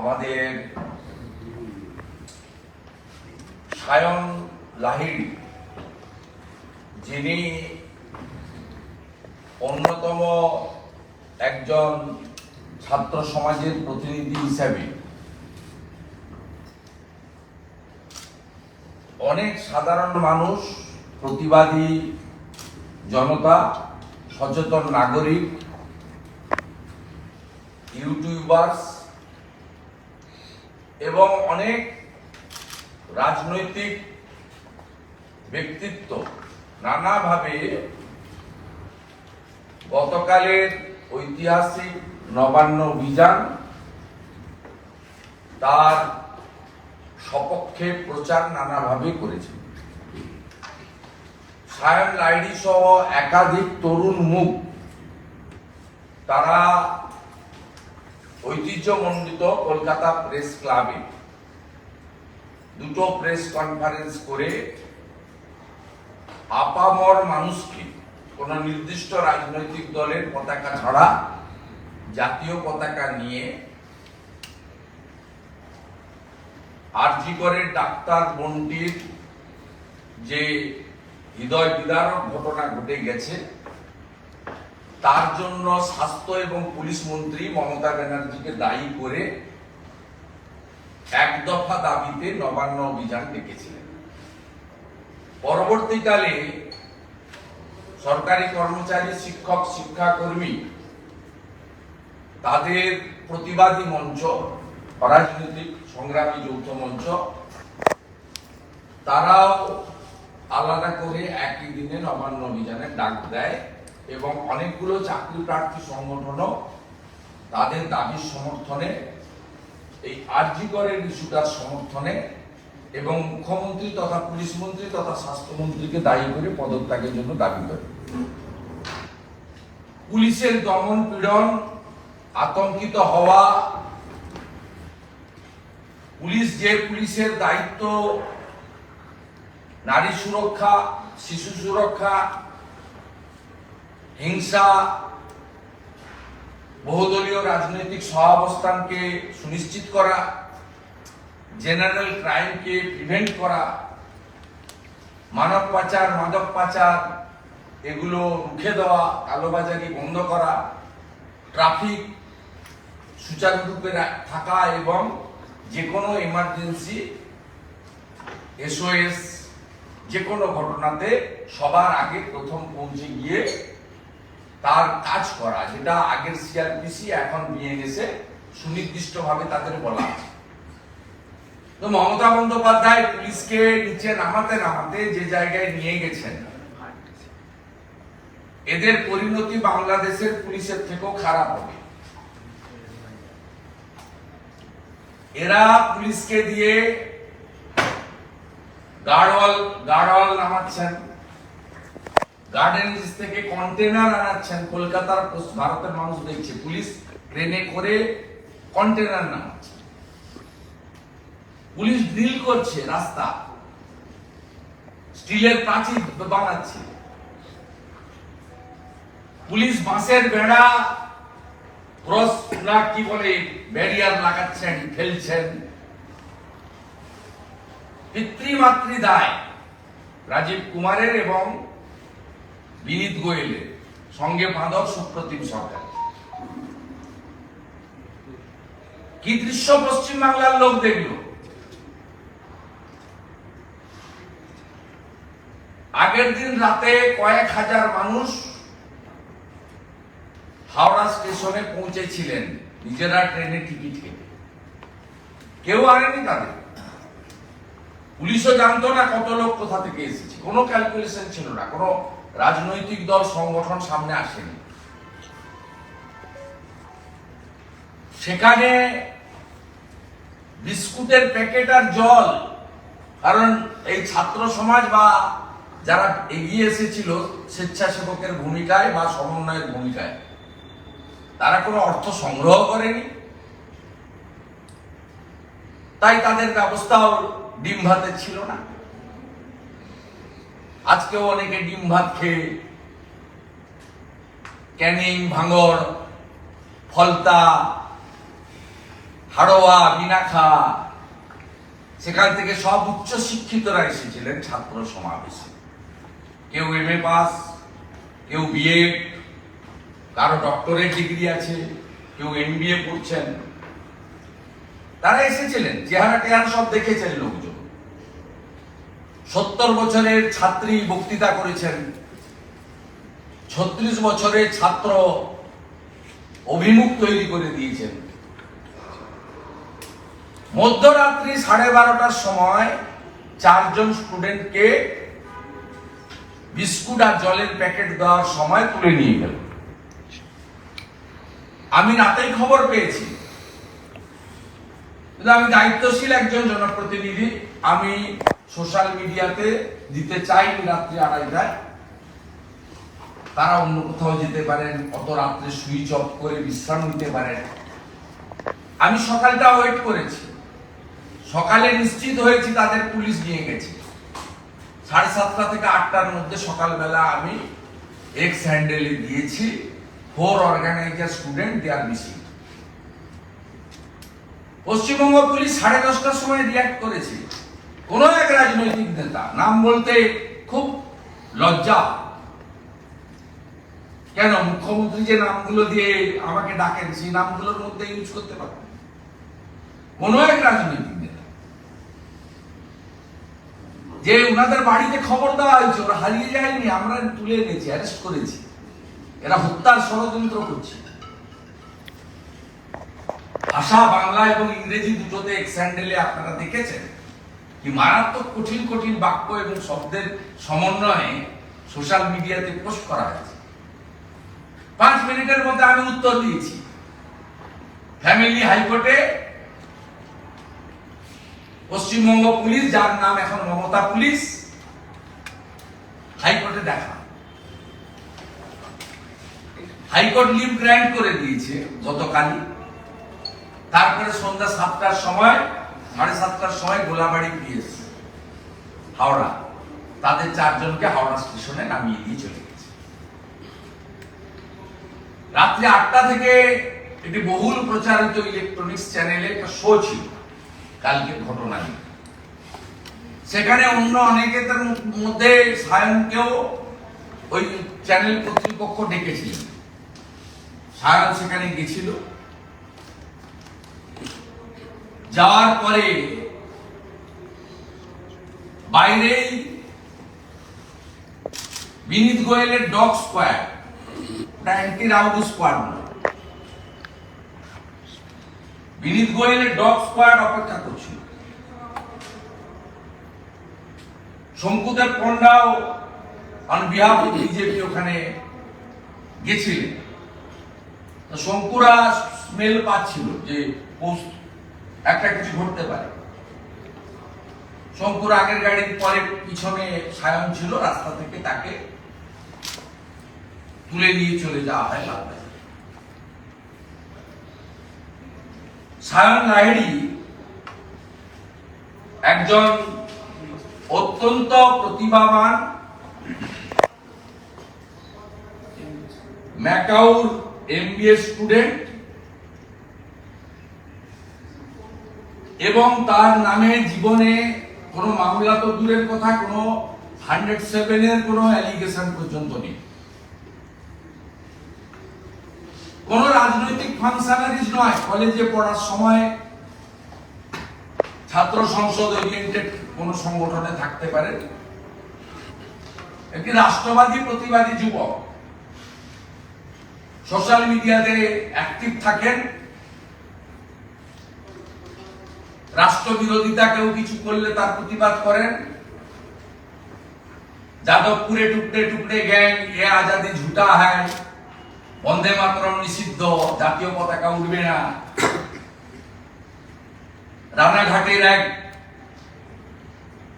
আমাদের সায়ন লাহিড়ী যিনি অন্যতম একজন ছাত্র সমাজের প্রতিনিধি হিসাবে অনেক সাধারণ মানুষ, প্রতিবাদী জনতা, সচেতন নাগরিক, ইউটিউবার্স এবং অনেক রাজনৈতিক ব্যক্তিত্ব নানাভাবে গতকালের ঐতিহাসিক নবান্ন অভিযান তার সপক্ষে প্রচার নানাভাবে করেছে। সায়ন লাহিড়ী সহ একাধিক তরুণ মুখ তারা ঐতিহ্যমণ্ডিত কলকাতা প্রেস ক্লাবে দুটো প্রেস কনফারেন্স করে আপামর মানুষকে কোন নির্দিষ্ট রাজনৈতিক দলের পতাকা ছাড়া জাতীয় পতাকা নিয়ে আরজি করের ডাক্তার বোনটির যে হৃদয় বিদারক ঘটনা ঘটে গেছে তার জন্য স্বাস্থ্য এবং পুলিশ মন্ত্রী মমতা ব্যানার্জিকে দায়ী করে এক দফা দাবিতে নবান্ন অভিযান ডেকেছিলেন। পরবর্তীকালে সরকারি কর্মচারী, শিক্ষক, শিক্ষাকর্মী তাদের প্রতিবাদী মঞ্চ, অরাজনৈতিক সংগ্রামী যৌথ মঞ্চ, তারাও আলাদা করে একই দিনে নবান্ন অভিযানের ডাক দেয় এবং অনেকগুলো চাকরি প্রার্থী সংগঠনও তাদের দাবির সমর্থনে, এই আরজি করের ইস্যুটার সমর্থনে এবং মুখ্যমন্ত্রী তথা পুলিশ মন্ত্রী তথা স্বাস্থ্যমন্ত্রীকে দায়ী করে পদত্যাগের জন্য দাবি করে। পুলিশের দমন পীড়ন, আতঙ্কিত হওয়া, পুলিশের দায়িত্ব নারী সুরক্ষা, শিশু সুরক্ষা, হিংসা, বহুদলীয় রাজনৈতিক সহাবস্থানকে সুনিশ্চিত করা, জেনারেল ক্রাইমকে প্রিভেন্ট করা, মানব পাচার, মাদক পাচার এগুলো রুখে দেওয়া, কালোবাজারি বন্ধ করা, ট্রাফিক সুচারুরূপে থাকা এবং যে কোনো এমার্জেন্সি SOS যে কোনো ঘটনাতে সবার আগে প্রথম পৌঁছে গিয়ে তার কাজ করা, যেটা আগের CRPC এখন BNS সুনির্দিষ্টভাবে তাদের বলা আছে। তো মমতা বন্দ্যোপাধ্যায় পুলিশকে নিচে নামাতে নামাতে যে জায়গায় নিয়ে গেছেন, এদের পরিণতি বাংলাদেশের পুলিশের থেকেও খারাপ হবে। এরা পুলিশকে দিয়ে গার্ডওয়াল নামাচ্ছেন, গার্ডেনিস থেকে কন্টেনার আনাচ্ছেন। কলকাতার ভারতের মানুষ দেখছে পুলিশ ট্রেনে করে কন্টেনার নামাচ্ছে, পুলিশ ড্রিল করছে, রাস্তা স্টিলের প্রাচীর বানাচ্ছে, পুলিশ বাঁশের বেড়া কি বলে ব্যারিয়ার লাগাচ্ছেন, ফেলছেন। পিতৃমাতৃ দায় রাজীব কুমারের এবং বিনীত গোয়েলের, সঙ্গে বাঁধক সুপ্রতিম সরকার। কি দৃশ্য পশ্চিমবাংলার লোক দেখল। আগের দিন রাতে কয়েক হাজার মানুষ হাওড়া স্টেশনে পৌঁছেছিলেন নিজেরা ট্রেনে টিকিট কেটে, কেউ আনেনি তাদের। পুলিশও জানতো না কত লোক কোথা থেকে এসেছে, কোনো ক্যালকুলেশন ছিল না, কোনো রাজনৈতিক দল সংগঠন সামনে আসেনি। সেখানে বিস্কুটের প্যাকেট আর জল, কারণ এই ছাত্র সমাজ বা যারা এগিয়ে এসেছিল স্বেচ্ছাসেবকের ভূমিকায় বা সমন্বয়ের ভূমিকায়, তারা কোনো অর্থ সংগ্রহ করেনি, তাই তাদের ব্যবস্থাও ডিম ভাতের ছিল না। আজকেও অনেকে ডিম ভাত খেয়ে ক্যানিং, ভাঙড়, ফলতা, হাড়োয়া, বিনাখা, সেখান থেকে সব উচ্চ শিক্ষিতরা এসেছিলেন ছাত্র সমাবেশে। কেউ MA পাস, কেউ BEd, কারো ডক্টরেট ডিগ্রি আছে, কেউ MBA পড়ছেন। তারা এসেছিলেন, চেহারা টেহারা সব দেখেছেন লোকজন। 70 বছরের ছাত্রী বক্তৃতা করেছেন, 36 বছরের ছাত্র অভিমুখ তৈরি করে দিয়েছেন। মধ্যরাত্রি 12:30টার সময় 4 জন স্টুডেন্টকে বিস্কুট আর জলের প্যাকেট দেওয়ার সময় তুলে নিয়ে গেল। আমি রাতেই খবর পেয়েছি, কিন্তু আমি দায়িত্বশীল একজন জনপ্রতিনিধি, আমি সোশ্যাল মিডিয়াতে দিতে চাই রাত্রি 2:30টায়। তারা অন্য কোথাও যেতে পারেন, অত রাত্রে সুইচ অফ করে বিশ্রাম নিতে পারেন। আমি সকালটা ওয়েট করেছি, সকালে নিশ্চিত হয়েছি তাদের পুলিশ নিয়ে গেছে। 7:30 থেকে 8টার মধ্যে সকালবেলা আমি এক্স হ্যান্ডেলে দিয়েছি, 4 organiser student they are missing. Paschimbanga police 10:30টার সময় রিয়াক্ট করেছে। কোন এক রাজনৈতিক নেতা, নাম বলতে খুব লজ্জা, কেন মুখ্যমন্ত্রী যে নামগুলো দিয়ে আমাকে ডাকেন সেই নামগুলোর মধ্যে ইউজ করতে পারেন, কোন এক রাজনৈতিক নেতা, যে ওনাদের বাড়িতে খবর দেওয়া হয়েছে, ওরা হারিয়ে যায়নি, আমরা তুলে এনেছি, অ্যারেস্ট করেছি, এরা হত্যার ষড়যন্ত্র করছে। ভাষা বাংলা এবং ইংরেজি দুটোতে এক্স হ্যান্ডেলে আপনারা দেখেছেন কি মারাত্মক কঠিন কঠিন বাক্য এবং শব্দের সমন্বয়ে সোশ্যাল মিডিয়াতে পোস্ট করা হয়েছে। 5 মিনিটের মধ্যে আমি উত্তর দিয়েছি। ফ্যামিলি হাইকোর্টে পশ্চিমবঙ্গ পুলিশ, যার নাম এখন মমতা পুলিশ, হাইকোর্টে দেখা, হাইকোর্ট লিভ গ্র্যান্ট করে দিয়েছে গতকালই। তারপরে সন্ধ্যা 7টার সময়, 7:30টার সময় গোলাবাড়ি পিএস হাওড়া তাদের 4 জনকে হাওড়া স্টেশনে নামিয়ে দিয়ে চলে গেছে। রাত্রি 8টা থেকে একটি বহুল প্রচারিত ইলেকট্রনিক্স চ্যানেলে একটা শো ছিল কালকের ঘটনা নিয়ে। সেখানে অন্য অনেকের মধ্যে সায়নকেও ওই চ্যানেল কর্তৃপক্ষ ডেকেছিলেন। সায়ন সেখানে গেছিল। যাওয়ার পরে বাইরেই বিনীত গোয়েলের dog squad, anti rowdy squad নয়, বিনীত গোয়েলের ডগ স্কোয়াড অপেক্ষা করছিল। শঙ্কুদেব পণ্ডাও অন বিহাফ অফ বিজেপি ওখানে গেছিলেন। শঙ্কুরা স্মেল পাচ্ছিল যে একটা কিছু ঘটতে পারে। শঙ্কুর আগের গাড়ির পরে পিছনে সায়ন ছিল, রাস্তা থেকে তাকে তুলে নিয়ে চলে যাওয়া হয় লালবাজার। সায়ন লাহিড়ী একজন অত্যন্ত প্রতিভাবান ম্যাকাউর MBA স্টুডেন্ট এবং তার নামে জীবনে কোনো মামলা তো দূরের কথা, কোনো 107 এর কোনো অ্যালিগেশন পর্যন্ত নেই। কোন রাজনৈতিক ফাংশনারিজ নয়, কলেজে পড়ার সময় ছাত্র সংসদ ওরিয়েন্টেড কোন সংগঠনে থাকতে পারে। একটি রাষ্ট্রবাদী প্রতিবাদী যুবক, সোশ্যাল মিডিয়াতে অ্যাক্টিভ থাকেন। রাষ্ট্রবিরোধিতা কেউ কিছু করলে তার প্রতিবাদ করেন। যাদবপুরে টুকরে টুকরে গ্যাং, এ আজাদি ঝুটা হ্যায়, বন্দে মাতরম নিষিদ্ধ, জাতীয় পতাকা উঠবে না। রানাঘাটের এক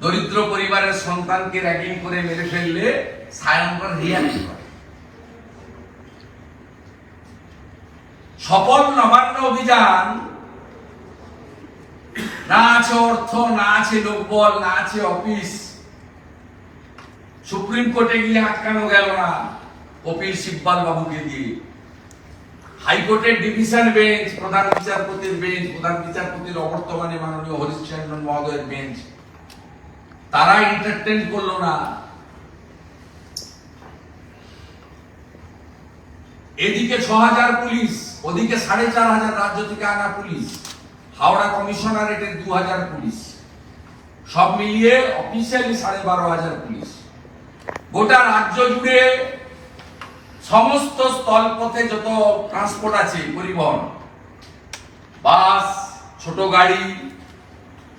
দরিদ্র পরিবারের সন্তানকে র্যাগিং করে মেরে ফেললে সায়নগর রিয়াক্ট করে। সফল নবান্ন অভিযান, না আছে অর্থ, না আছে লোকবল, না আছে অফিস। সুপ্রিম কোর্টে গিয়ে আটকানো গেল না কপিল সিব্বাল বাবুকে দিয়ে। হাইকোর্টের ডিভিশন বেঞ্চ, প্রধান বিচারপতির বেঞ্চ, প্রধান বিচারপতির অবর্তমানে মাননীয় হরিশচন্দ্রন মহোদয়ের বেঞ্চ, তারা এন্টারটেইন করলো না। এদিকে ৬,০০০ পুলিশ, ওদিকে ৪,৫০০ রাজ্য থেকে আনা পুলিশ, হাওড়া কমিশনারেটের ২,০০০ পুলিশ, সব মিলিয়ে অফিসিয়ালি ১২,৫০০ পুলিশ। গোটা রাজ্য জুড়ে সমস্ত স্থলপথে যত ট্রান্সপোর্ট আছে, পরিবহন, বাস, ছোট গাড়ি,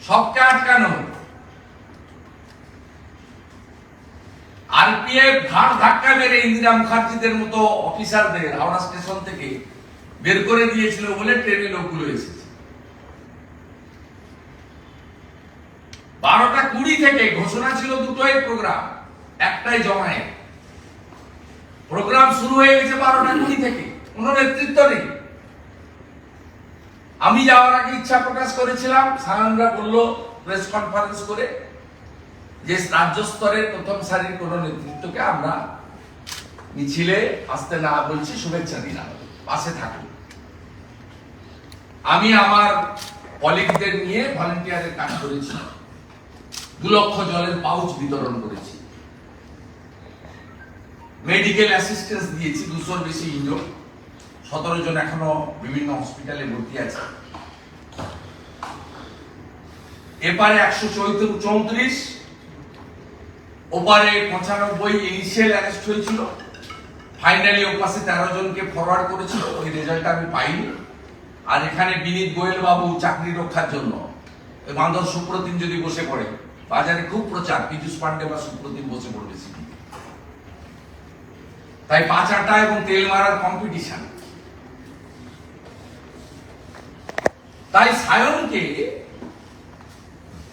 সবকে আটকানো। আরপিএফ ঘাট ধাক্কা মেরে ইন্দিরা মুখার্জিদের মতো অফিসারদের হাওড়া স্টেশন থেকে বের করে দিয়েছিল বলে ট্রেনে লোকগুলো এসেছে। 12টা 20 থেকে ঘোষণা ছিল দুটোই প্রোগ্রাম, একটাই জমায়েত। প্রোগ্রাম শুরু হয়ে গেছে 12টা 20 থেকে, কোনো নেতৃত্ব নেই। আমি যাওয়ার আগে ইচ্ছা প্রকাশ করেছিলাম, সায়নরা বলল প্রেস কনফারেন্স করে যে রাজ্য স্তরের প্রথম সারির কোন নেতৃত্বকে আমরা মিছিলে আসতে না বলছি, শুভেচ্ছা দিলাম, পাশে থাকুন। আমি আমার কলিগদের নিয়ে ভলান্টিয়ারের কাজ করেছি, 2 লক্ষ জলের পাউচ বিতরণ করেছি, মেডিকেল অ্যাসিস্ট্যান্স দিয়েছি, 200-র বেশি ইনজোর, 17 জন এখনো বিভিন্ন হসপিটালে ভর্তি আছে। এপারে 134, ওপারে 95 ইনিশিয়াল অ্যারেস্ট হয়েছিল, ফাইনালি ওপাশে 13 জনকে ফরওয়ার্ড করেছিল, ওই রেজাল্ট আমি পাইনি। আর এখানে বিনীত গোয়েল বাবু চাকরি রক্ষার জন্য বান্দর সুপ্রতিম যদি বসে পড়ে, বাজারে খুব প্রচার, পীযূষ পান্ডে বা সুপ্রতিম বসে পড়বে সিটি, তাই 5 আটা এবং তেল মারার কম্পিটিশন। তাই সায়নকে,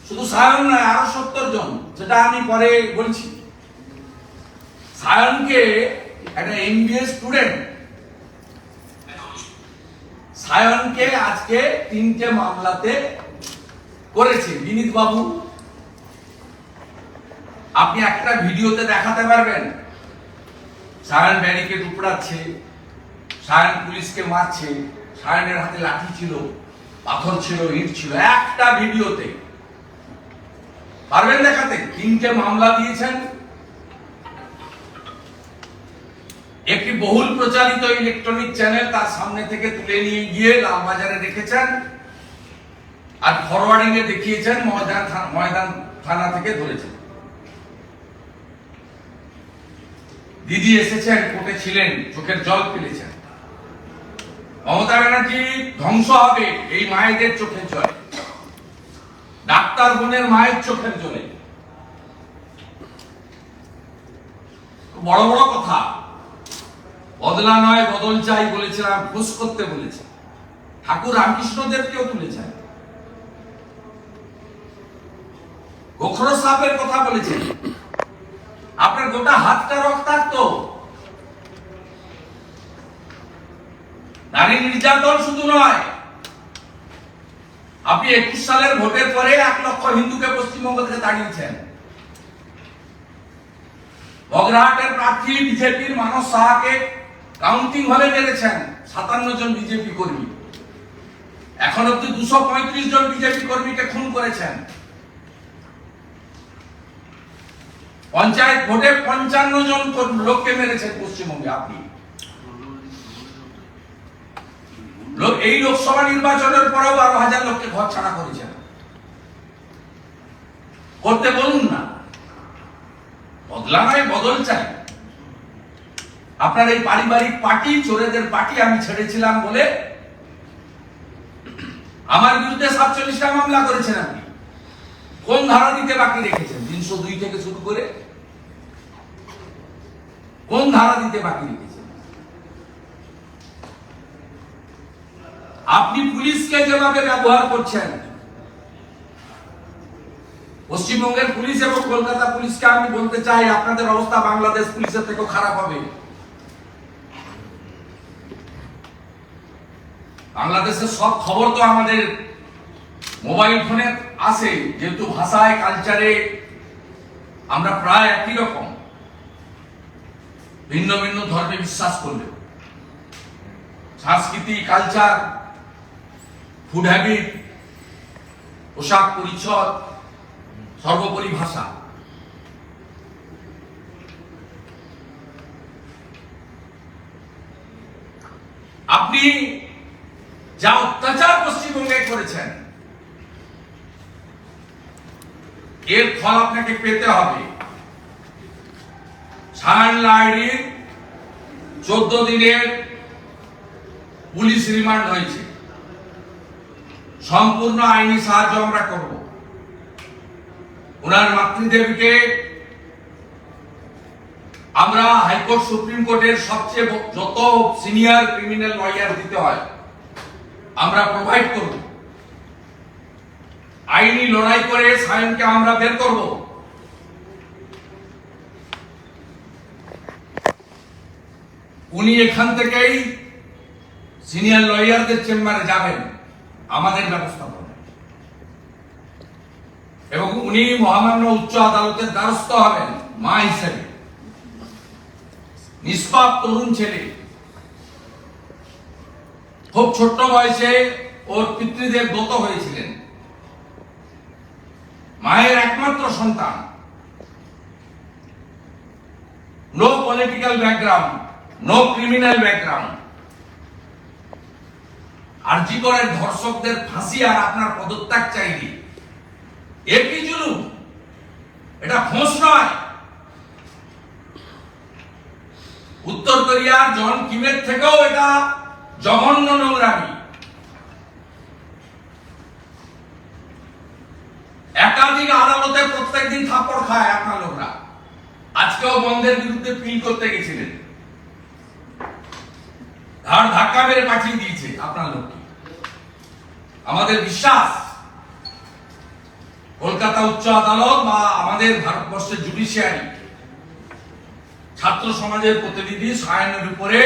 শুধু সায়ন নয়, আরো 70 জন, যেটা আমি পরে বলছি, সায়নকে একটা এমবিএ স্টুডেন্ট, সায়নকে আজকে 3টে মামলাতে করেছে বিনীত বাবু। আপনি একটা ভিডিওতে দেখাতে পারবেন সায়ন ব্যারিকেড উপড়াচ্ছে, সায়ন পুলিশকে মারছে, সায়নের হাতে লাঠি ছিল, পাথর ছিল, ইট ছিল, একটা ভিডিওতে পারবেন দেখাতে? 3টে মামলা দিয়েছেন, একটি বহুল প্রচারিত ইলেকট্রনিক চ্যানেল তার সামনে থেকে তুলে নিয়ে গিয়ে লালবাজারে রেখেছেন, আর ফরওয়ার্ডিং এ দেখিয়েছেন ময়দান থানা থেকে ধরেছেন। দিদি এসেছেন, কোর্টে ছিলেন, চোখের জল ফেলেছেন। মমতা ব্যানার্জি ধ্বংস হবে এই মায়েদের চোখের জলে, ডাক্তার বোনের মায়ের চোখের জলে। বড় বড় কথা, বদলা নয় বদল চাই বলেছিলাম, খুশ করতে বলেছে। ঠাকুর রামকৃষ্ণদেবকেও তুলেছেন, গোখরো সাহেবের কথা বলেছেন। আপনার গোটা হাতটা রক্তাক্ত। নারী নির্যাতন শুধু নয়, আপনি 21 সালের ভোটের পরে 1 লক্ষ হিন্দুকে পশ্চিমবঙ্গ থেকে তাড়িয়েছেন। বগরাহাটের প্রার্থী বিজেপির মানস সাহাকে কাউন্টিং হলে মেরেছেন 57 জন বিজেপি কর্মী। এখন অব্দি 235 জন বিজেপি কর্মীকে খুন করেছেন। পঞ্চায়েত ভোটে 55 জন লোককে মেরেছেন পশ্চিমবঙ্গে আপনি। এই লোকসভা নির্বাচনের পরেও 12,000 লোককে ঘর ছাড়া করেছেন। করতে বলুন না, বদলা নয় বদল চাই। আপনার এই পারিবারিক পার্টি, চোরেদের পার্টি আমি ছেড়েছিলাম বলে আমার বিরুদ্ধে 47টা মামলা করেছেন আপনি। কোন ধারা দিতে বাকি রেখেছেন? 302 থেকে শুরু করে কোন ধারা দিতে বাকি রেখেছেন? আপনি পুলিশকে যেভাবে ব্যবহার করছেন, পশ্চিমবঙ্গের পুলিশ এবং কলকাতা পুলিশকে আমি বলতে চাই, আপনাদের অবস্থা বাংলাদেশ পুলিশের থেকেও খারাপ হবে। বাংলাদেশের সব খবর তো আমাদের মোবাইল ফোনে আসে, যেহেতু ভাষায়, কালচারে আমরা প্রায় একই রকম, ভিন্ন ভিন্ন ধর্মে বিশ্বাস করলেও সংস্কৃতি, কালচার, ফুড হ্যাবিট, পোশাক পরিচ্ছদ, সর্বোপরি ভাষা। আপনি যা অত্যাচার পশ্চিমবঙ্গে করেছেন, এর ফল আপনাকে পেতে হবে। সায়ন লাহিড়ীর 14 দিনের পুলিশ রিমান্ড হয়েছে, সম্পূর্ণ আইনি সাহায্য আমরা করব। ওনার মাতৃদেবীকে আমরা হাইকোর্ট, সুপ্রিম কোর্টের সবচেয়ে যত সিনিয়র ক্রিমিনাল লয়ার দিতে হয় আমরা প্রোভাইড করব। আইনি লড়াই করে সায়নকে আমরা বের করব। উনি এখান থেকেই সিনিয়র লয়ারদের চেম্বারে যাবেন আমাদের ব্যবস্থা করবেন, এবং উনি মহামান্য উচ্চ আদালতের দ্বারস্থ হবেন মা হিসেবে। নিষ্পাপ তরুণ ছেলে, খুব ছোট্ট বয়সে ওর পিতৃদেব দত্ত হয়েছিলেন, মায়ের একমাত্র সন্তান, no political background, no criminal background. RG করের ধর্ষকদের ফাঁসি আর আপনার পদত্যাগ চাইনি, এর কি জুলুম? এটা ফোঁস নয়। উত্তর কোরিয়ার জন কিমের থেকেও এটা জঘন্য নোংরামি। একাধিক আদালতে প্রত্যেকদিন থাপ্পড় খায় আপনার লোকরা। আজকেও বন্ধের বিরুদ্ধে পিল করতে গেছিলেন, ঘাড় ধাক্কা মেরে পাঠিয়ে দিয়েছে আপনার লোককে। আমাদের বিশ্বাস কলকাতা উচ্চ আদালত বা আমাদের ভারতবর্ষের জুডিশিয়ারি, ছাত্র সমাজের প্রতিনিধি সায়নের উপরে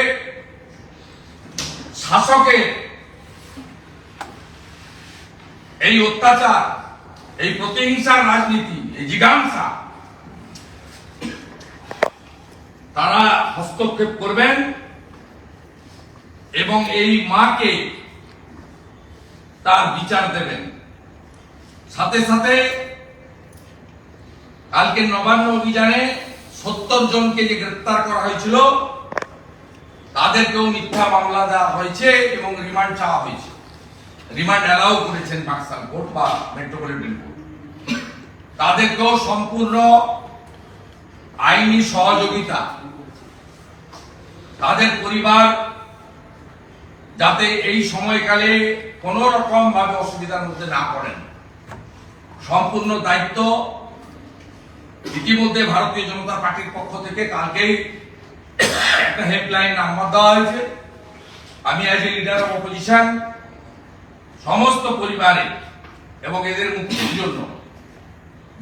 শাসকের এই অত্যাচার, এই প্রতিহিংসার রাজনীতি, এই জিজ্ঞাসা, তারা হস্তক্ষেপ করবেন এবং এই মাকে তার বিচার দেবেন। সাথে সাথে কালকে নবান্ন অভিযানে 70 জনকে যে গ্রেফতার করা হয়েছিল তাদেরকেও মিথ্যা মামলা দেওয়া হয়েছে এবং রিমান্ড চাওয়া হয়েছে। রিমান্ড অ্যালাউ করেছেন বাক্সাল কোর্ট বা মেট্রোপলিটন কোর্ট। তাদেরকেও সম্পূর্ণ আইনি সহযোগিতা, তাদের পরিবার যাতে এই সময়কালে কোন রকম ভাবে অসুবিধার মধ্যে না পড়েন, সম্পূর্ণ দায়িত্ব ইতিমধ্যে ভারতীয় জনতা পার্টির পক্ষ থেকে কালকেই একটা হেল্পলাইন নাম্বার দেওয়া হয়েছে। আমি as a leader of opposition সমস্ত পরিবারে এবং এদের মুক্তির জন্য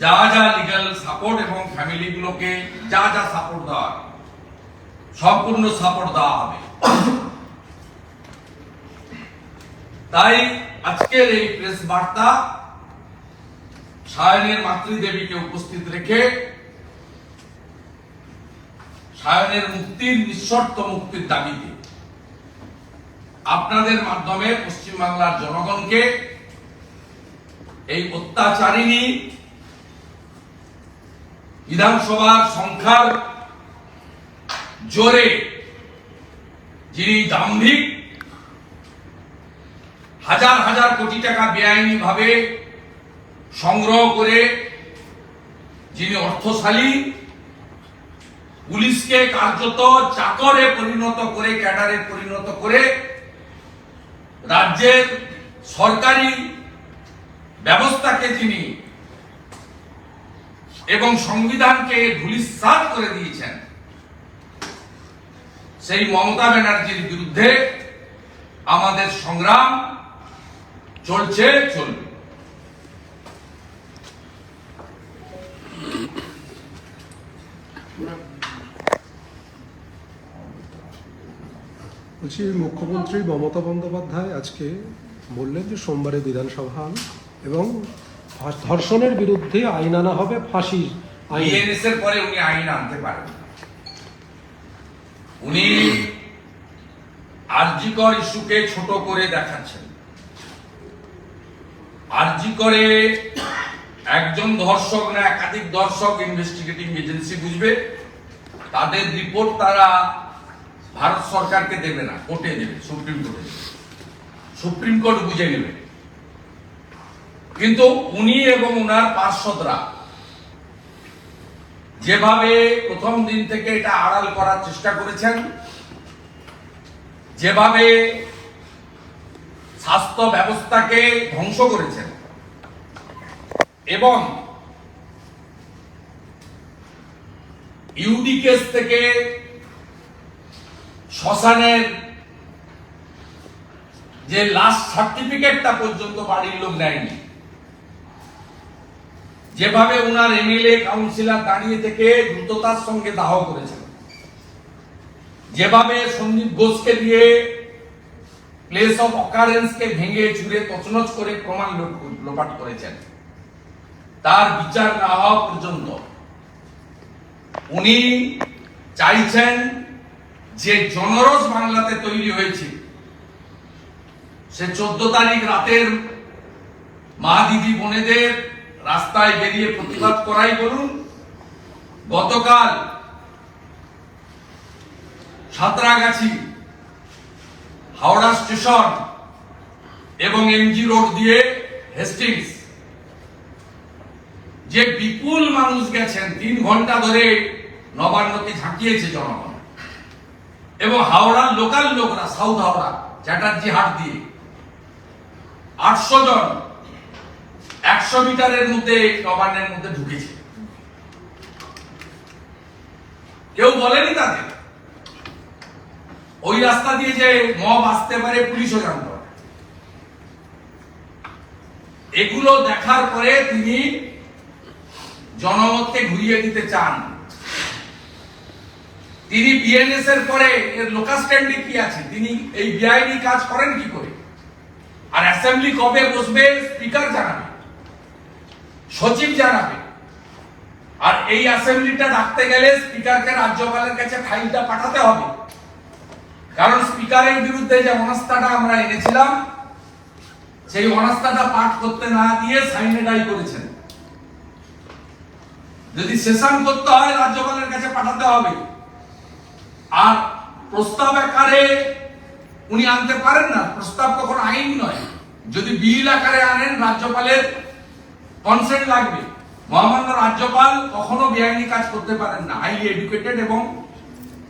যা যা লিগ্যাল সাপোর্ট এবং ফ্যামিলিগুলোকে যা যা সাপোর্ট দেওয়া, সম্পূর্ণ সাপোর্ট দেওয়া হবে। তাই আজকের এই প্রেস বার্তা সায়নের মাতৃদেবীকে উপস্থিত রেখে সায়নের মুক্তির, নিঃশর্ত মুক্তির দাবিতে আপনাদের মাধ্যমে পশ্চিমবাংলার জনগণকে এই অত্যাচারিণী, বিধানসভার সংখ্যার জোরে যিনি দাম্ভিক হাজার হাজার কোটি টাকা বেআইনি ভাবে সংগ্রহ করে যিনি অর্থশালী, পুলিশকে কার্যত চাকরে পরিণত করে, ক্যাডারে পরিণত করে রাজ্যের সরকারি ব্যবস্থাকে যিনি এবং সংবিধানকে ধূলিসাৎ করে দিয়েছেন, সেই মমতা ব্যানার্জির বিরুদ্ধে আমাদের সংগ্রাম চলছে, চলবে। বলছি, মুখ্যমন্ত্রী মমতা বন্দ্যোপাধ্যায় আজকে বললেন যে সোমবারে বিধানসভা এবং ধর্ষণের বিরুদ্ধে আইন আনা হবে, ফাঁসির আইন। বিএনএস এর পরে উনি আইন আনতে পারেন। উনি আরজিকর ইস্যুকে ছোট করে দেখাচ্ছেন। আরজিকরে একজন ধর্ষক না একাধিক ধর্ষক ইনভেস্টিগেটিং এজেন্সি বুঝবে, তাদের রিপোর্ট তারা ভারত সরকারকে দেবে না, কোর্টে দেবে, সুপ্রিম কোর্টে দেবে, সুপ্রিম কোর্ট বুঝে নেবে। কিন্তু উনি এবং উনার পার্ষদরা যেভাবে প্রথম দিন থেকে এটা আড়াল করার চেষ্টা করেছেন, যেভাবে স্বাস্থ্য ব্যবস্থাকে ধ্বংস করেছেন এবং ইউডি কেস থেকে শ্মশানের যে লাস্ট সার্টিফিকেটটা পর্যন্ত বাড়ির লোক নেয়নি, যেভাবে উনার এমএলএ কাউন্সিলর দাঁড়িয়ে থেকে দ্রুততার সঙ্গে দাহ করেছেন, যেভাবে সন্দীপ ঘোষকে দিয়ে প্লেস অফ অকারেন্সকে ভেঙে চুরে তছনছ করে প্রমাণ লোপাট করেছেন, তার বিচার না হওয়া পর্যন্ত উনি চাইছেন যে জনরস বাংলাতে তৈরি হয়েছে, সে 14 তারিখ রাতের মা দিদি বোনেদের রাস্তায় বেরিয়ে প্রতিবাদ করাই বলুন, গতকাল সাঁতরাগাছি, হাওড়া স্টেশন এবং এমজি রোড দিয়ে হেস্টিংস যে বিপুল মানুষ গেছেন, 3 ঘন্টা ধরে নবান্নকে ঝাঁকিয়েছে জনগণ, এবং হাওড়ার লোকাল লোকরা, সাউথ হাওড়া চ্যাটার্জি হাট দিয়ে 800 জন 100 মিটারের মধ্যে নবান্নের মধ্যে ঢুকেছে। কেউ বলেনি তাদের ওই রাস্তা দিয়ে যে মব আসতে পারে, পুলিশও জানত। এগুলো দেখার পরে তিনি জনমতকে ঘুরিয়ে দিতে চান। তিনি বিএনএস এর পরে এর লোকাল স্ট্যান্ডে কি আছে, তিনি এই বেআইনি কাজ করেন কি করে? আর অ্যাসেম্বলি কবে বসবে স্পিকার জানাবে, সচিব জানাবে। আর এই অ্যাসেম্বলিটা ডাকতে গেলে স্পিকারকে রাজ্যপালের কাছে ফাইলটা পাঠাতে হবে, কারণ স্পিকারের বিরুদ্ধে যে অনাস্থাটা আমরা এনেছিলাম, সেই অনাস্থাটা পাঠ করতে না দিয়ে সাইনেডাই করেছেন। যদি সেশন করতে হয় রাজ্যপালের কাছে পাঠাতে হবে। আর প্রস্তাব আকারে উনি আনতে পারেন না, প্রস্তাব কখনো আইন নয়। যদি বিল আকারে আনেন রাজ্যপালের কনসেন্ট লাগবে। মহামান্য রাজ্যপাল কখনো বেআইনি কাজ করতে পারেন না, হাইলি এডুকেটেড এবং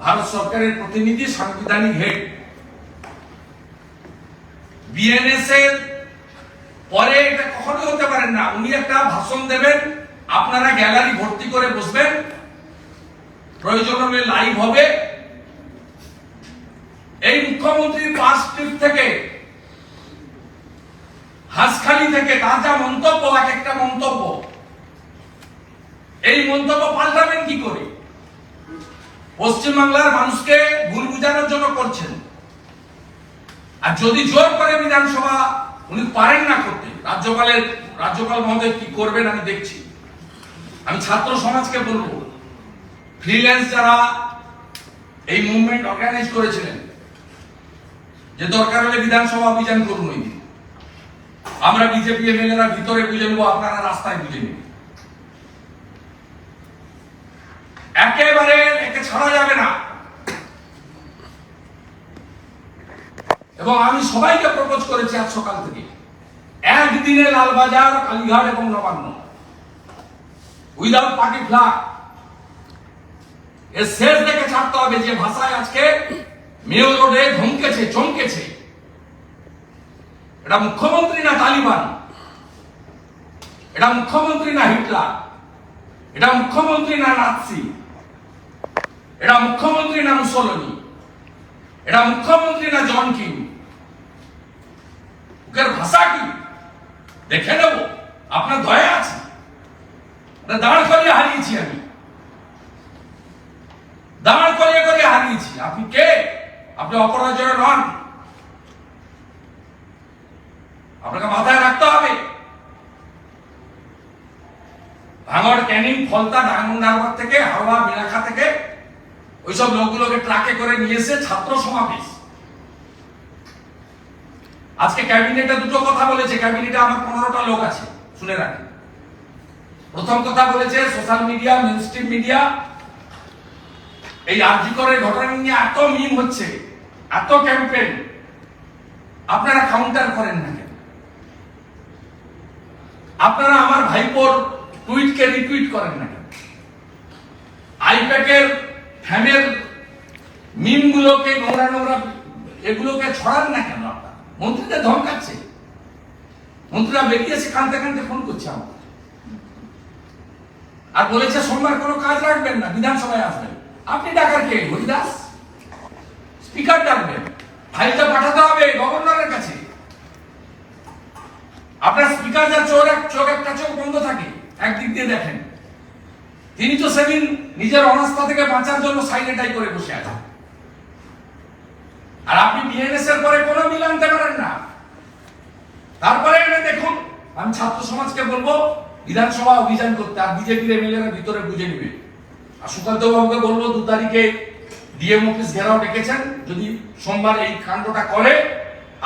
ভারত সরকারের প্রতিনিধি, সাংবিধানিক হেড। বিএনএস এর পরে এটা কখনো হতে পারেন না। উনি একটা ভাষণ দেবেন, আপনারা গ্যালারি ভর্তি করে বসবেন, প্রয়োজন হলে লাইভ হবে। এই মুখ্যমন্ত্রীর পাস ট্রিপ থেকে, হাঁসখালি থেকে তার যা মন্তব্য, এক একটা মন্তব্য, এই মন্তব্য পাল্টাবেন কি করে? পশ্চিমবাংলার মানুষকে ভুল বুঝানোর জন্য করছেন। আর যদি জোর করে বিধানসভা উনি পারেন না করতে, রাজ্যপাল মহোদয় কি করবেন আমি দেখছি। আমি ছাত্র সমাজকে বলবো, ফ্রিল্যান্স যারা এই মুভমেন্ট অর্গানাইজ করেছিলেন, যে দরকার হলে বিধানসভা অভিযান করুন ওই দিন। আমরা বিজেপি এমএলএরা ভিতরে বুঝে নেবো, আপনারা রাস্তায় বুঝে নেবেন। একেবারে একে ছাড়া যাবে না। এবং আমি সবাইকে প্রপোজ করেছি আজ সকাল থেকে, একদিনে লালবাজার, কালীঘাট এবং নবান্ন উইদাউট পার্টি ফ্ল্যাগ এর শেষ দেখে ছাড়তে হবে। যে ভাষায় আজকে মেয়র রোডে ধমকেছে, চমকেছে, এটা মুখ্যমন্ত্রী না তালিবান, এটা মুখ্যমন্ত্রী না হিটলার, এটা মুখ্যমন্ত্রী না নাৎসি, এটা মুখ্যমন্ত্রী না মুসোলিনি, এটা মুখ্যমন্ত্রী না জন কিং। ওদের ভাষা কি দেখে নেব, আপনার দয়া আছে। দাঁড় করিয়ে হারিয়েছি আমি, দাঁড় করিয়ে করিয়ে হারিয়েছি। আপনি কে? আপনি অপরাজয় নন, আপনাকে মাথায় রাখতে হবে। ভাঙড়, ক্যানিং, ফলতা, ডায়মন্ড হারবার থেকে, হাওড়া, মিরাখা থেকে ওইসব লোকগুলোকে ট্রাকে করে নিয়ে এসে ছাত্র সমাবেশ, আজকে ক্যাবিনেটে দুটো কথা বলেছে, ক্যাবিনেটে আমার 15টা লোক আছে, শুনে রাখেন। প্রথম কথা বলেছে সোশ্যাল মিডিয়া, মেইনস্ট্রিম মিডিয়া এই আরজি করের ঘটনা নিয়ে এত মিম হচ্ছে, এত ক্যাম্পেইন, আপনারা কাউন্টার করেন না কেন? আপনারা আমার ভাইপোর টুইটকে রিটুইট করেন না কেন? আইপ্যাকের ফ্যানের মিম গুলোকে, নোংরা নোংরা এগুলোকে ছড়ান না কেন? আপনারা মন্ত্রীদের ধমকাচ্ছে, মন্ত্রীরা বেরিয়েছে কাঁদতে কাঁদতে ফোন করছে আমার, আর বলেছে সোমবার কোনো কাজ রাখবেন না, বিধানসভায় আসবেন। আপনি ডাকার কে? হরিদাস? স্পিকার ডাকবেন, ফাইলটা পাঠাতে হবে গভর্নরের কাছে। আপনার স্পিকার যা চোখ একটা চোখ বন্ধ থাকে একদিক দিয়ে দেখেন, তিনি তো সেদিন নিজের অনাস্থা থেকে বাঁচার জন্য সাইলেন্টাই করে বসে আছেন। আর আপনি বিএনএস এর পরে কোনো মিল আনতে পারেন না। তারপরে এনে দেখুন, আমি ছাত্র সমাজকে বলবো বিধানসভা অভিযান করতে, আর বিজেপির এমএলএরা ভিতরে বুঝে নিবে। আর সুকান্ত বাবুকে বলবো 2 তারিখে ডিএম অফিস ঘেরাও ডেকেছেন, যদি সোমবার এই কাণ্ডটা করে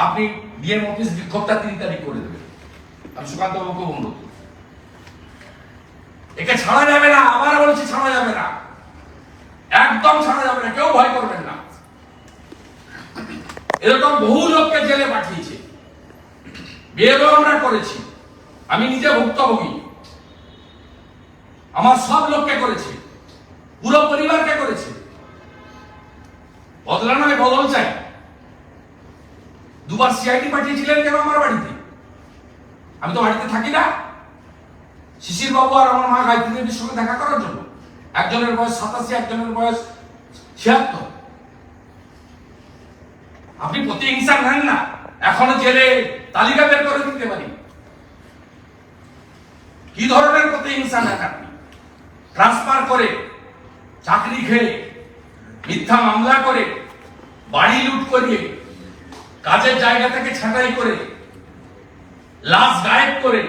আপনি ডিএম অফিস বিক্ষোভটা 3 তারিখ করে দেবেন। আমি সুকান্ত বাবুকে অনুরোধ করি, একে ছাড়া যাবে না, আবার বলছি ছাড়া যাবে না, একদম ছাড়া যাবে না, কেউ ভয় করবেন না। এরকম বহু লোককে জেলে পাঠিয়েছে, বিয়েও আমরা করেছি, আমি নিজে ভুক্তভোগী, আমার সব লোককে করেছে, পুরো পরিবারকে করেছে। বদলা নয়, বদল চাই। 2 বার সিআইডি পাঠিয়েছিলেন কেন আমার বাড়িতে? আমি তো বাড়িতে থাকি না। শিশির বাবু আর আমার মা গায়ত্রী দেবীর সঙ্গে দেখা করার জন্য। একজনের বয়স 87, একজনের বয়স 76। আপনি প্রতিহিংসা নেন না, এখনো জেলে তালিকা বের করে দিতে পারি। কি ধরনের প্রতিহিংসা নেন আপনি? ট্রান্সফার করে, চাকরি খেয়ে, মিথ্যা মামলা করে, বাড়ি লুট করিয়ে, কাজের জায়গা থেকে ছাঁটাই করে, লাশ গায়েব করে,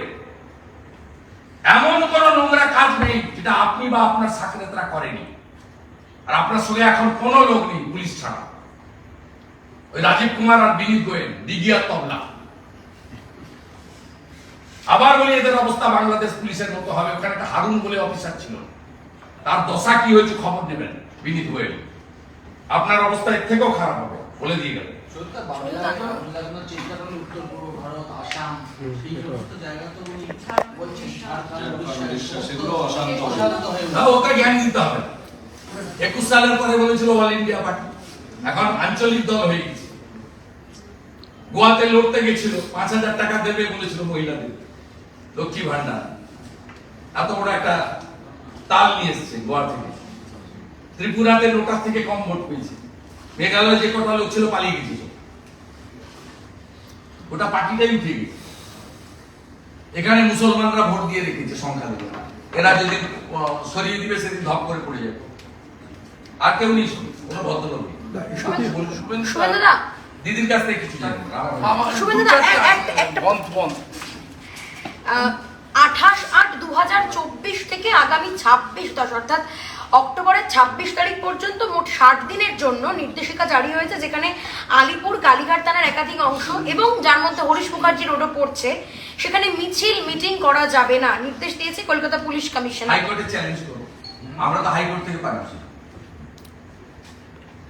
এমন কোন নোংরা কাজ নেই যেটা আপনি বা আপনার সাকরেতরা করেনি। আর আপনার সঙ্গে এখন কোনো লোক নেই পুলিশ ছাড়া, ওই রাজীব কুমার আর বিনীত গোয়েল, দিঘি আর তবলা। আবার বলি এদের অবস্থা বাংলাদেশ পুলিশের মতো হবে। ওখানে একটা হারুন বলে অফিসার ছিল, তার দশা কি হয়েছে খবর নেবেন বিনীত গোয়েল। আপনার অবস্থা এর থেকেও খারাপ হবে, বলে দিয়ে গেল। ওকে জ্ঞান দিতে হবে। 21 সালের পরে বলেছিল অল ইন্ডিয়া পার্টি, এখন আঞ্চলিক দল হয়ে গেছে। গোয়াতে লড়তে গেছিল, 5,000 টাকা দেবে বলেছিল মহিলাদের, লক্ষ্মী ভান্ডার। এত বড় একটা তাল নিয়ে এসছে গোয়া থেকে। ত্রিপুরাতে লোটার থেকে কম ভোট পেয়েছে। মেঘালয় যে কটা লোক ছিল পালিয়ে গেছিল, ওটা পার্টিটাই উঠে গেছে। এখানে মুসলমানরা ভোট দিয়ে রেখেছে সংখ্যালঘু, এরা যেদিন সরিয়ে দিবে সেদিন ধপ করে পড়ে যাবে। আর কেউ নেই, কোনো ভদ্রলোক নেই। দিদির কাছ থেকে কিছু জানেন? 28/8/2024 থেকে আগামী 26 অর্থাৎ অক্টোবরের 26 তারিখ পর্যন্ত মোট 60 দিনের জন্য নির্দেশিকা জারি হয়েছে, যেখানে আলিপুর কালীঘাট থানার একাধিক অংশ এবং যার মধ্যে হরিশ মুখার্জি রোডও পড়ছে, সেখানে মিছিল মিটিং করা যাবে না নির্দেশ দিয়েছে কলকাতা পুলিশ কমিশন। হাইকোর্টে চ্যালেঞ্জ করব, আমরা তো হাইকোর্ট থেকে পারমিশন,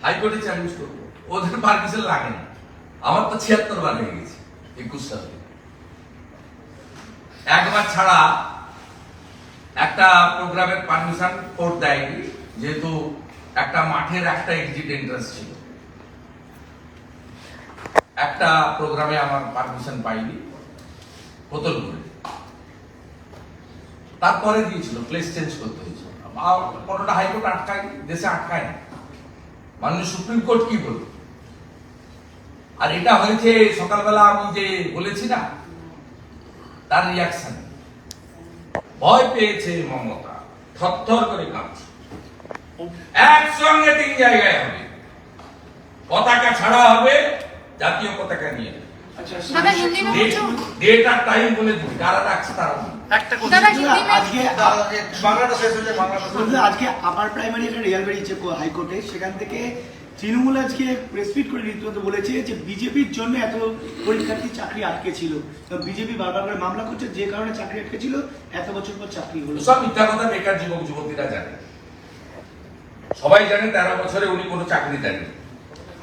হাইকোর্টে চ্যালেঞ্জ করব, ওদের পারমিশন লাগে না। আমার তো 76 বার হয়ে গেছে 21 সালে। একবার ছাড়া একটা প্রোগ্রামের পারমিশন কোর্ট দেয়নি, যেহেতু একটা মাঠের একটা এক্সিট এন্ট্রান্স ছিল। একটা প্রোগ্রামে আমার পারমিশন পাইনি, কোতলপুরে। তারপরে দিয়েছিল, প্লেস চেঞ্জ করতে হয়েছিল। কোনটা হাইকোর্ট আটকায়, দেশে আটকায় না। মাননীয় সুপ্রিম কোর্ট কি বলবে? আর এটা হয়েছে সকালবেলা আমি যে বলেছি না, তার রিয়াকশন। ভয় পেয়েছে মমতা, থরথর করে কাঁপছে। একসঙ্গে 3 জায়গায় হবে, পতাকা ছাড়া হবে, জাতীয় পতাকা নিয়ে। ডেট আর টাইম বলে দিবি, কারা রাখছে তারা। আজকে আপার প্রাইমারি একটা রেজাল্ট বেরিয়েছে হাইকোর্টে, সেখান থেকে তৃণমূল আজকে প্রেসমিট করে রীতিমতো বলেছে যে বিজেপির জন্য এত পরীক্ষার্থী চাকরি আটকে ছিল। বিজেপি বারবার করে মামলা করছে যে কারণে চাকরি আটকে ছিল, এত বছর পর চাকরি হলো। সব মিথ্যা কথা বেকার যুবক যুবতীরা জানে, সবাই জানে 13 বছরে উনি কোনো চাকরি দেননি।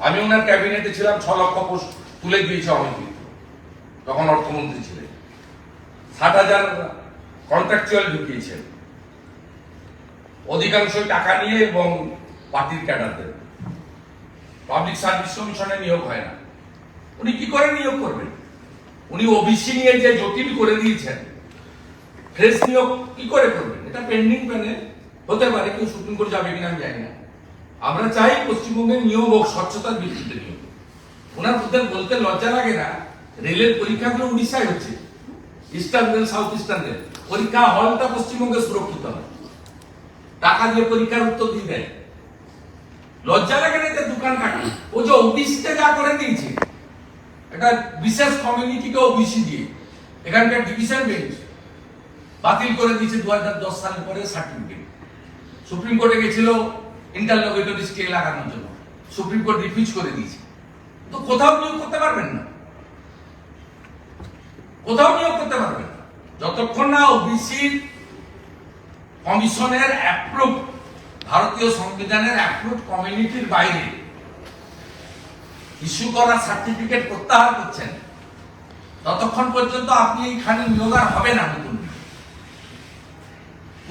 আমি ওনার ক্যাবিনেটে ছিলাম, 6 লক্ষ পোস্ট তুলে দিয়েছে অমিত মিত্র তখন অর্থমন্ত্রী ছিলেন, 60,000 কন্ট্রাকচুয়াল ঢুকিয়েছেন, অধিকাংশ টাকা নিয়ে এবং পার্টির ক্যাডারদের। পাবলিক সার্ভিস কমিশনে নিয়োগ হয় না, উনি কি করে নিয়োগ করবেন? উনি ওবিসি নিয়ে যে জটিল করে দিয়েছেন, ফ্রেশ নিয়োগ কি করে করবেন? এটা পেন্ডিং প্যানেল হতে পারে, কেউ সুপ্রিম কোর্ট যাবে কিনা আমি জানি না। আমরা চাই পশ্চিমবঙ্গের নিয়োগ হোক স্বচ্ছতার ভিত্তিতে নিয়োগ। ওনার বলতে লজ্জা লাগে না, রেলের পরীক্ষাগুলো উড়িষ্যায় হচ্ছে, eastern rail, south eastern rail, পরীক্ষা হলটা পশ্চিমবঙ্গে সুরক্ষিত হয়, টাকা দিয়ে পরীক্ষার উত্তর দিয়ে দেয়। লজ্জা লাগে না যে দোকান কাটা? ও যে ওবিসিতে যা করে দিয়েছে, একটা বিশেষ কমিউনিটিকে ওবিসি দিয়ে এখানকার ডিভিশন বেঞ্চ বাতিল করে দিয়েছে 2010 সালের পরে সার্টিফিকেট। সুপ্রিম কোর্টে গেছিল ইন্টারলোকেটরি স্টে লাগানোর জন্য, সুপ্রিম কোর্ট রিফিউজ করে দিয়েছে। তো কোথাও নিয়োগ করতে পারবেন না, কোথাও নিয়োগ করতে পারবেন না যতক্ষণ না ওবিসি কমিশনের অ্যাপ্রুভ, ভারতীয় সংবিধানের অ্যাপ্রুভ কমিউনিটির বাইরে ইস্যু করা সার্টিফিকেট প্রত্যাহার করছেন, ততক্ষণ পর্যন্ত আপনি এইখানে নিয়োগ আর হবে না। নতুন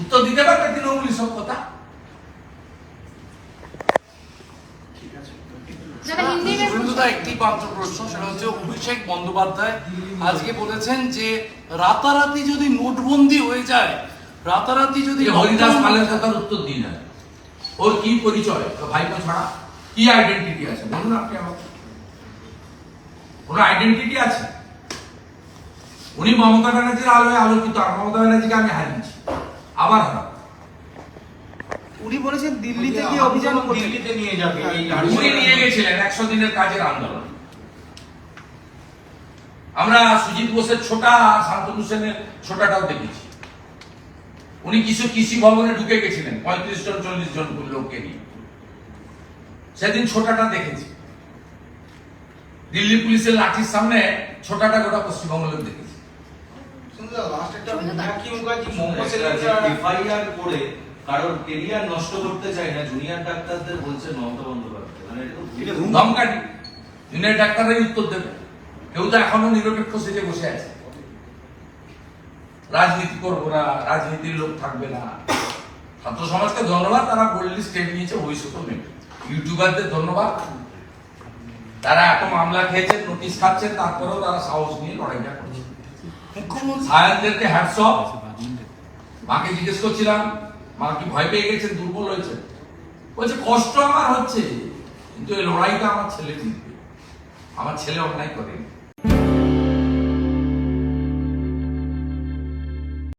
উত্তর দিতে পারবে তৃণমূল সব কথা? একটি মাত্র প্রশ্ন, সেটা হচ্ছে অভিষেক বন্দ্যোপাধ্যায় আজকে বলেছেন যে রাতারাতি যদি নোটবন্দি হয়ে যায়, রাতারাতি যদি হরিদাস পালের কথার উত্তর দিই না, ওর কি পরিচয়? ভাইপো ছাড়া কি আইডেন্টিটি আছে বলুন আপনি আমাকে? কোনো আইডেন্টিটি আছে? উনি মমতা ব্যানার্জির আলোয় আলোকিত, আর মমতা ব্যানার্জিকে আমি হারিয়েছি, আবার হারাবো। উনি বলেছেন দিল্লিতে গিয়ে অভিযান দিল্লিতে নিয়ে যাবে। উনি নিয়ে গেছিলেন 100 দিনের কাজের আন্দোলন। আমরা সুজিত বোসের ছোটা, শান্তনু সেনের ছোটাটাও দেখেছি। উনি কিছু কৃষি ভবনে ঢুকে গেছিলেন 35 জন 40 জন লোককে নিয়ে, সেদিন ছোটাটা দেখেছি। দিল্লি পুলিশের লাঠির সামনে ছোটাটা গোটা পশ্চিমবঙ্গ লোক দেখেছি। এফআইআর করে কারোর কেরিয়ার নষ্ট করতে চাই না, জুনিয়র ডাক্তারদের বলছে মমতা বন্দ্যোপাধ্যায়, মানে এটা ধমকানি। জুনিয়র ডাক্তাররাই উত্তর দেবে, কেউ তো এখনো নিরপেক্ষ সেজে বসে আছে। রাজনীতি করবো না, রাজনীতির লোক থাকবে না। ছাত্র সমাজকে ধন্যবাদ, তারা বোল্ডলি স্টেপ নিয়েছে, ভবিষ্যৎ নেবে। ইউটিউবারদের ধন্যবাদ, তারা এত মামলা খেয়েছেন, নোটিশ খাচ্ছেন, তারপরেও তারা সাহস নিয়ে লড়াইটা করছে। মুখ্যমন্ত্রী সায়ানদেরকে হ্যাটস অফ। মাকে জিজ্ঞেস করছিলাম, মা কি ভয় পেয়ে গেছেন, দুর্বল হয়েছে? বলছে কষ্ট আমার হচ্ছে, কিন্তু এই লড়াইটা আমার ছেলে জিতবে, আমার ছেলে অন্যায় করেনি।